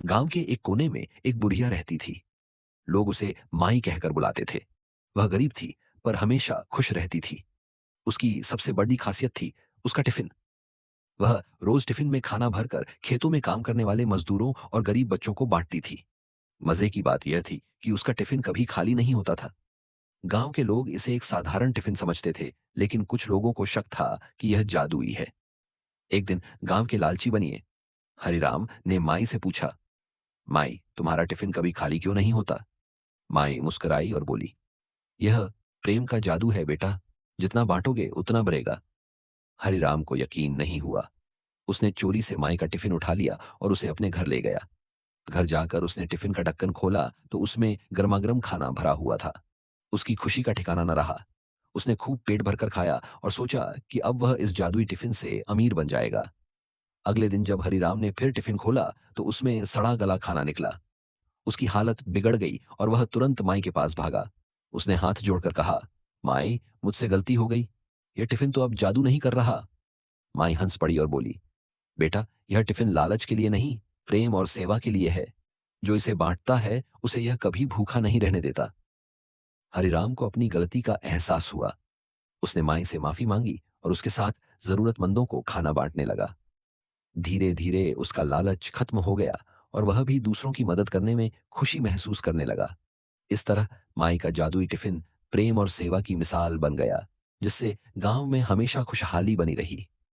गांव के एक कोने में एक बुढ़िया रहती थी। लोग उसे माई कहकर बुलाते थे। वह गरीब थी, पर हमेशा खुश रहती थी। उसकी सबसे बड़ी खासियत थी उसका टिफिन। वह रोज टिफिन में खाना भरकर खेतों में काम करने वाले मजदूरों और गरीब बच्चों को बांटती थी। मजे की बात यह थी कि उसका टिफिन कभी खाली नहीं होता था। गांव के लोग इसे एक साधारण टिफिन समझते थे, लेकिन कुछ लोगों को शक था कि यह जादुई है। एक दिन गांव के लालची बनिए हरिराम ने माई से पूछा, माई, तुम्हारा टिफिन कभी खाली क्यों नहीं होता? माई मुस्कुराई और बोली, यह प्रेम का जादू है बेटा, जितना बांटोगे उतना बढ़ेगा। हरिराम को यकीन नहीं हुआ। उसने चोरी से माई का टिफिन उठा लिया और उसे अपने घर ले गया। घर जाकर उसने टिफिन का ढक्कन खोला तो उसमें गर्मागर्म खाना भरा हुआ था। उसकी खुशी का ठिकाना न रहा। उसने खूब पेट भरकर खाया और सोचा कि अब वह इस जादुई टिफिन से अमीर बन जाएगा। अगले दिन जब हरिराम ने फिर टिफिन खोला तो उसमें सड़ा गला खाना निकला। उसकी हालत बिगड़ गई और वह तुरंत माई के पास भागा। उसने हाथ जोड़कर कहा, माई, मुझसे गलती हो गई। यह टिफिन तो अब जादू नहीं कर रहा। माई हंस पड़ी और बोली, बेटा, यह टिफिन लालच के लिए नहीं, प्रेम और सेवा के लिए है। जो इसे बांटता है उसे यह कभी भूखा नहीं रहने देता। हरिराम को अपनी गलती का एहसास हुआ। उसने माई से माफी मांगी और उसके साथ जरूरतमंदों को खाना बांटने लगा। धीरे धीरे उसका लालच खत्म हो गया और वह भी दूसरों की मदद करने में खुशी महसूस करने लगा। इस तरह माई का जादुई टिफिन प्रेम और सेवा की मिसाल बन गया, जिससे गांव में हमेशा खुशहाली बनी रही।